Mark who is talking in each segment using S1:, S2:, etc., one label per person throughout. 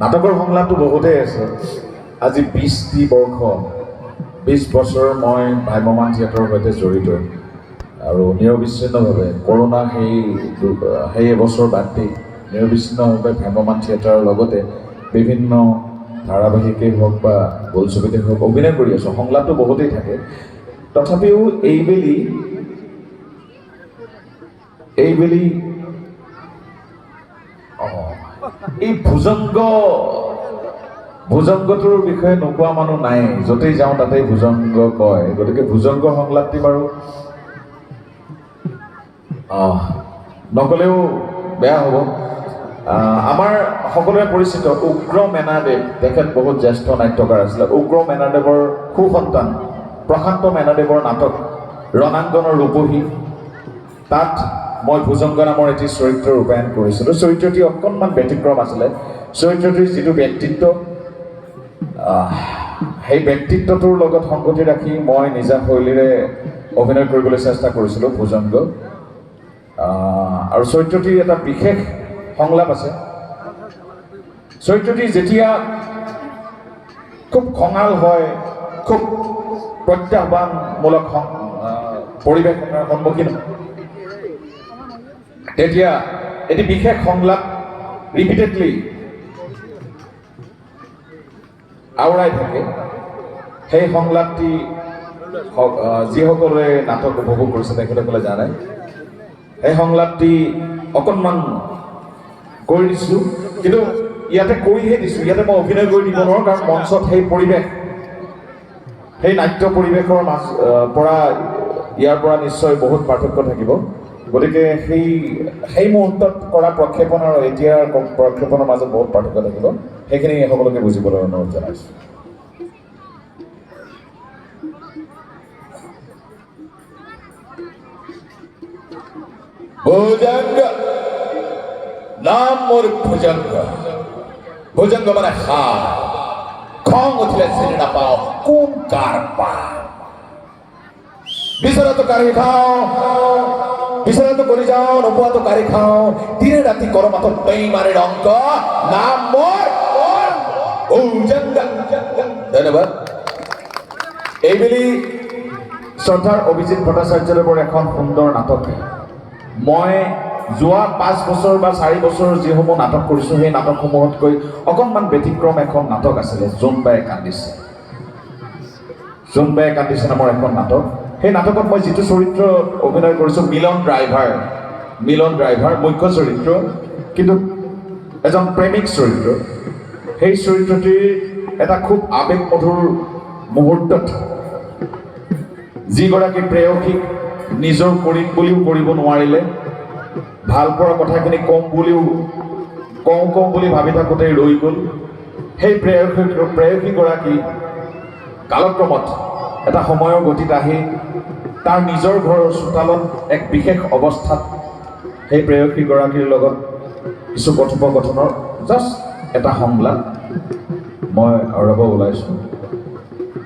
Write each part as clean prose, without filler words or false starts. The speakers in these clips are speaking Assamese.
S1: নাটকৰ সংলাপটো বহুতেই আছে। আজি 20টি বৰ্ষ 20 বছৰ মই ভ্ৰাম্যমাণ থিয়েটাৰৰ সৈতে জড়িত আৰু নিৰবিচ্ছিন্নভাৱে কৰোণা সেই এবছৰ বাদ দি নিৰবিচ্ছিন্নভাৱে ভ্ৰাম্যমাণ থিয়েটাৰৰ লগতে বিভিন্ন ধাৰাবাহিকেই হওক বা বোলছবিতেই হওক অভিনয় কৰি আছোঁ। সংলাপটো বহুতেই থাকে। তথাপিও এইবেলি এই ভুজংগটোৰ বিষয়ে নোকোৱা মানুহ নাই। য'তেই যাওঁ তাতেই ভুজংগ কয়। গতিকে ভুজংগ সংলাপটি বাৰু নকলেও বেয়া হ'ব। আমাৰ সকলোৱে পৰিচিত উগ্ৰ মেনাদেৱ, তেখেত বহুত জ্যেষ্ঠ নাট্যকাৰ আছিলে। উগ্ৰ মেনাদেৱৰ সুসন্তান প্ৰশান্ত মেনাদেৱৰ নাটক ৰণাংগনৰ ৰূপহী, তাত মই ভুজংগ নামৰ এটি চৰিত্ৰ ৰূপায়ণ কৰিছিলোঁ। চৰিত্ৰটি অকণমান ব্যতিক্ৰম আছিলে। চৰিত্ৰটিৰ যিটো ব্যক্তিত্ব, সেই ব্যক্তিত্বটোৰ লগত সংগতি ৰাখি মই নিজা শৈলীৰে অভিনয় কৰিবলৈ চেষ্টা কৰিছিলোঁ ভুজংগ। আৰু চৰিত্ৰটিৰ এটা বিশেষ সংলাপ আছে। চৰিত্ৰটি যেতিয়া খুব খঙাল হয়, খুব প্ৰত্যাহ্বানমূলক পৰিৱেশৰ সন্মুখীন হয়, তেতিয়া এটি বিশেষ সংলাপ ৰিপিটেডলি আওৰাই থাকে। সেই সংলাপটি যিসকলে নাটক উপভোগ কৰিছে তেখেতসকলে জানে। সেই সংলাপটি অকণমান কৰি দিছোঁ, কিন্তু ইয়াতে কৰিহে দিছোঁ। ইয়াতে মই অভিনয় কৰি দিব নোৱাৰোঁ, কাৰণ মঞ্চত সেই পৰিৱেশ, সেই নাট্য পৰিৱেশৰ ইয়াৰ পৰা নিশ্চয় বহুত পাৰ্থক্য থাকিব। গতিকে সেই মুহূৰ্তত কৰা প্ৰক্ষেপণ আৰু এতিয়াৰ প্ৰক্ষেপণৰ মাজত বহুত পাৰ্থক্য থাকিব। সেইখিনি সকলোকে বুজিবলৈ অনুৰোধ জনাইছোঁ। ভুজংগ নাম মোৰ ভুজংগ। ভুজংগ মানে খং উঠিলে চিনি নাপাওঁ কোন কাৰ পা। বিচৰাটো কাঢ়ি খাওঁ, বিচৰাটো কৰি যাওঁ, নোপোৱাটো কাঢ়ি খাওঁ। দিনে ৰাতি কৰমাতত বেইমানিৰ অংক, নাম মোৰ ভুজংগ। ধন্যবাদ। এইবেলি শ্ৰদ্ধাৰ অভিজিৎ ভট্টাচাৰ্যদেৱৰ এখন সুন্দৰ নাটক। মই যোৱা 5 বছৰ বা 4 বছৰ যিসমূহ নাটক কৰিছোঁ, সেই নাটকসমূহতকৈ অকণমান ব্যতিক্ৰম এখন নাটক আছিলে, জোনবায়ে কান্দিছে। জোনবায়ে কান্দিছে নামৰ এখন নাটক। সেই নাটকত মই যিটো চৰিত্ৰ অভিনয় কৰিছোঁ, মিলন ড্ৰাইভাৰ মুখ্য চৰিত্ৰ, কিন্তু এজন প্ৰেমিক চৰিত্ৰ। সেই চৰিত্ৰটিৰ এটা খুব আৱেগমধুৰ মুহূৰ্তত যিগৰাকী প্ৰেয়সীক নিজৰ কৰিম বুলিও কৰিব নোৱাৰিলে, ভাল পোৱাৰ কথাখিনি কওঁ বুলি ভাবি থাকোঁতেই ৰৈ গ'ল। সেই প্ৰেয়সীগৰাকী কালক্ৰমত এটা সময়ৰ গতিত আহি তাৰ নিজৰ ঘৰৰ চোতালত এক বিশেষ অৱস্থাত সেই প্ৰেয়সীগৰাকীৰ লগত কিছু কথোপকথনৰ জাষ্ট এটা সংলাপ মই আওৰাব ওলাইছোঁ।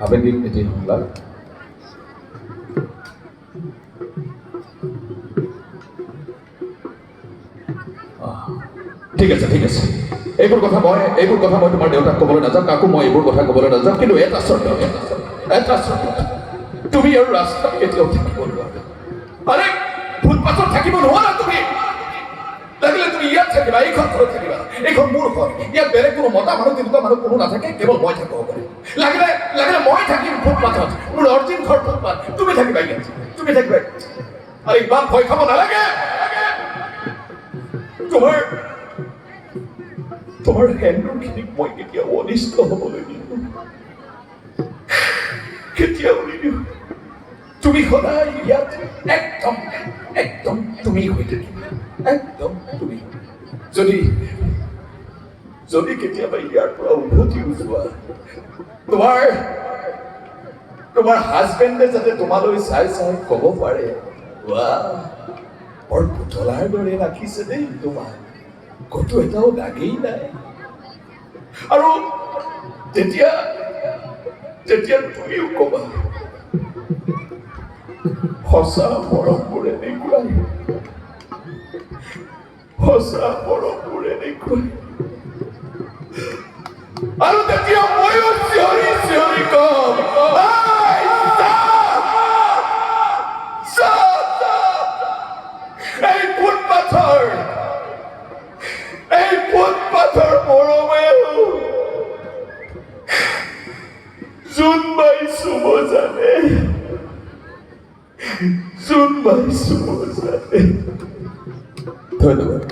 S1: আৱেগিক এটি সংলাপ। ঠিক আছে। এইবোৰ কথা মই তোমাৰ দেউতাক ক'বলৈ নাযাওঁ, কাকো মই এইবোৰ কথা ক'বলৈ নাযাওঁ। কিন্তু এটা চৰ্ত, তুমি আৰু ৰাস্তাত কেতিয়াও থাকিব নোৱাৰা। আৰে ফুটপাথত থাকিব নোৱাৰা তুমি। লাগিলে তুমি ইয়াত থাকিবা, এইখন ঘৰত থাকিবা, এইখন মোৰ ঘৰ। ইয়াত বেলেগ কোনো মতা মানুহ, তেনেকুৱা মানুহ কোনো নাথাকে, কেৱল মই থাকিব পাৰে। লাগিলে মই থাকিম ফুটপাথত, মোৰ অৰ্জিন ঘৰ ফুটপাথ। তুমি থাকিবা ইয়াত, আৰে ইমান ভয় খাব নালাগে। তোমাৰ হেণ্ডখিনিক মই কেতিয়াও অনিষ্ট হ'বলৈ নিদিওঁ, কেতিয়াও নিদিওঁ। তুমি সদায় ইয়াত একদম তুমি হৈ থাকিবা, একদম তুমি। যদি কেতিয়াবা ইয়াৰ পৰা উভতি যোৱা, তোমাৰ হাজবেণ্ডে যাতে তোমালৈ চাই ক'ব পাৰে, বৰ পুতলাৰ দৰে ৰাখিছে দেই তোমাক, ক'তো এটাও দাগেই নাই। আৰু তেতিয়া তুমিও ক'বা, সঁচা মৰমবোৰ এনেকুৱাই, সঁচা মৰমবোৰ এনেকুৱাই। দেখুৱাই আৰু তেতিয়া ময়ো চিঞৰি চিঞৰি কম এই ফুটপাথৰ মৰমেও জোনবাই চুব জানে ধন্যবাদ।